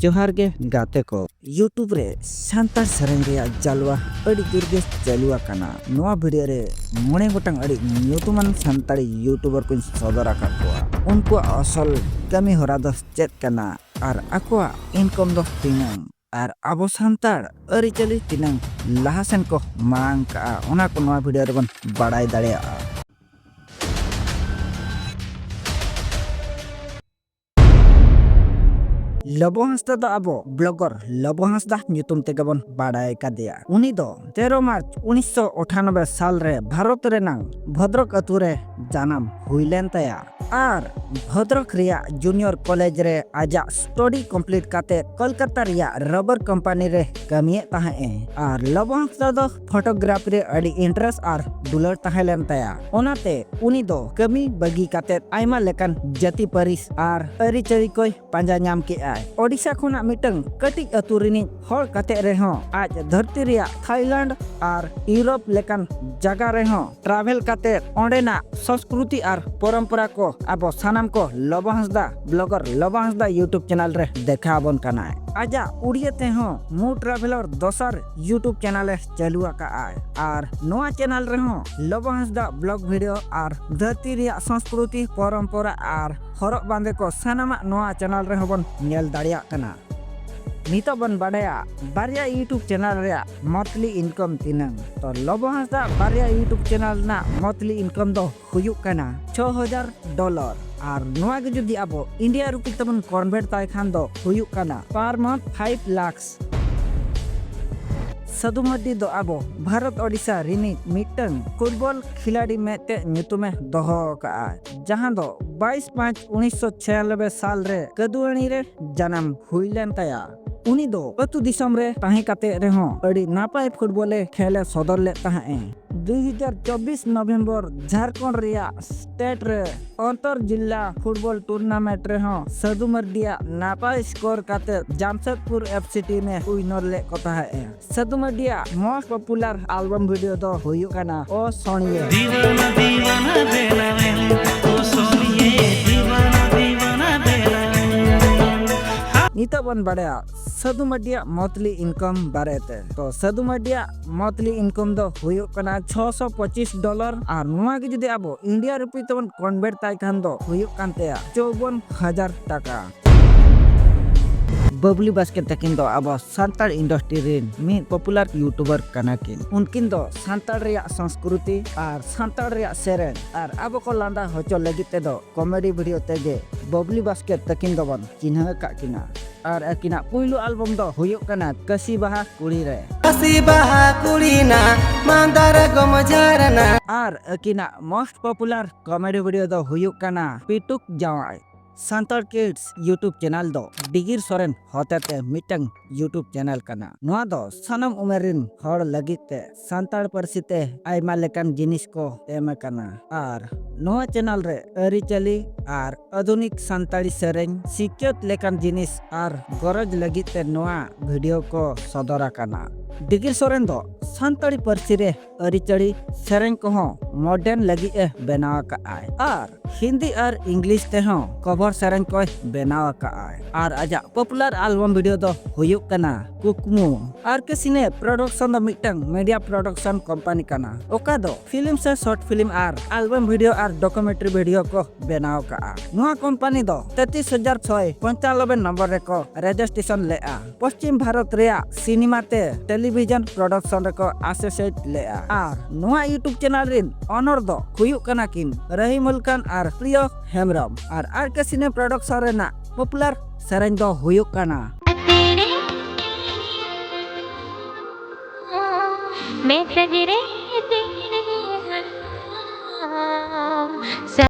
जोहार गे गाते को यूट्यूब रे सांतार सेरेन रे जालवा अड़ी जोर गे चालुआ काना। नोआ वीडियो रे मोने गोटांग अड़ी न्यूतुमान सांतारी यूट्यूबर को सदर आकाद कोआ। उनको असल कमी होरा दो चेक काना और आकोआ इनकम दो तिनांग और आबो सांतार अरी चली तिनांग लाहासेन को मांग का ओना को नोआ वीडियो रे बन बाड़ाई दाड़ेया। लबो हांसदा दो आबो ब्लॉगर लबो हांसदा ᱧᱩᱛᱩᱢ ᱛᱮᱜᱮ ᱵᱚᱱ ᱵᱟᱲᱟᱭ ᱠᱟᱫᱮᱭᱟ। ᱩᱱᱤ ᱫᱚ 13 ᱢᱟर्च 1998 साल रे भारत रेनांग भद्रक अतु रे जानाम हुईलेन ताया और भद्रक रिया जूनियर कॉलेज रे आजा स्टडी कंप्लीट काते कोलकाता रिया रबर कंपनी रे कमिए ताहे और लबो हांसदा दो फोटोग्राफी रे अडी इंटरेस्ट और दुलर ताहेलेन ताया। ओनाते उनी दो कमी बगी काते आयमा लेकान जाति परिस और अरी चरी कोई पांजा नाम के ओडिशा खुना मिटंग कटी अतुरिनी हर कते रेहो आज धरती रिया थाईलैंड और यूरोप लेकान जगह रेहो ट्रैवल कते ओंडेना संस्कृति और परंपरा को अब सानाम को Labo Hansda blogger Labo Hansda YouTube channel रे देखाबन काना। आजा उड़ियते हो मु ट्रैवलर दोसर यूट्यूब चैनल चालू का और नोआ चैनल रेहो लबो हांसदा ब्लॉग वीडियो और धरती रिया संस्कृति परंपरा और हरक बांधे को सानामा नोआ चैनल रे होबन नेल दाड़िया कना। नितो बन बाड़ाया बारिया यूट्यूब चैनल रे मंथली इनकम तिनंग तो लबो हांसदा बारिया यूट्यूब चैनल ना मंथली इनकम दो हुयुक कना $6000 और नोआ के जुदी आबो इंडिया रुपी तबन कन्वर्ट ताय खान दो हुयुक कना पर मंथ 5 लाख। सदुमदी दो आबो भारत ओडिशा रिनी मिटंग फुटबॉल खिलाड़ी में ते ᱧᱩᱛᱩᱢে दोहो का जहां दो 22/5/1996 साल रे कदुआनी रे जन्म हुईलेन ताया। उनी दो अतु दिसम रे ताहे काते रेहो अड़ी नापाय फुटबॉले खेले सदर ले ताहे 2024 नवंबर झारखंड रिया स्टेट रे अंतर जिला फुटबॉल टूर्नामेंट रे हो सदुमर्दिया नापाय स्कोर काते जामशेदपुर एफसी टीम में विनर ले कोता है। सदुमर्दिया मोस्ट पॉपुलर एल्बम वीडियो दो हुयु काना ओ सोनिए दीवाना दीवाना बेलावे ओ सोनिए दीवाना दीवाना बेलावे। नितो बन बड़या सदुमर्दिया मंथली इनकम बारेते तो सदुमर्दिया मंथली इनकम दो हुयो कना $625 और नुआ के जुदे आबो इंडिया रुपी तबन कन्वर्ट ताय खान दो हुयो कानतेया 54000 टाका। बबली बास्केट तकिन दो अब सांतार इंडस्ट्री रेन में पॉपुलर यूट्यूबर कना किन उनकिन दो सांतार रिया संस्कृति और सांतार रिया सेरेन और अब को लांदा होचो लगिते दो कॉमेडी वीडियो तेगे बबली बास्केट तकिन दो बन चिन्ह का किना और अकिना पुइलु एल्बम दो हुयो कना कसी बहा कुड़ी रे कसी बहा कुड़ी ना मांदार गमझारना और अकिना मोस्ट पॉपुलर कॉमेडी वीडियो दो हुयो कना पिटुक जावाय। सांतार किड्स यूट्यूब चैनल दो डिगिर सोरेन होतेते मिटंग यूट्यूब चैनल कना। नोआ दो सनम उमेरिन हर लगिते सांतार परसिते आयमा लेकान जिनिस को एम कना और नोआ चैनल रे अरिचली और आधुनिक सांतारी सेरेन सिक्योत लेकान जिनिस और गरज लगिते नोआ वीडियो को सदरा कना। डिगिर सोरेन दो सांतारी परसी रे अरिचली सेरेन को मॉडर्न लगी बनाव का और हिंदी और इंग्लिश ते कवर सेरेन को बनाव का और आजा पॉपुलर एल्बम वीडियो दो हुयुक कना कुकमु और किसीने प्रोडक्शन दो मिटंग मीडिया प्रोडक्शन कंपनी कना ओका दो फिल्म से शॉर्ट फिल्म और एल्बम वीडियो और डॉक्यूमेंट्री वीडियो को बनाव का। नोआ कंपनी दो 33695 नंबर रे को रजिस्ट्रेशन ले पश्चिम भारत रिया सिनेमा ते टेलीविजन प्रोडक्शन रे को एसोसिएट ले और नोआ यूट्यूब चैनल रिन ऑनर दो हुयुक कना किन रहीमुल खान और प्रिय हेमरम और किसीने प्रोडक्शन रे ना पॉपुलर सेरेन दो हुयुक कना मैं सजरे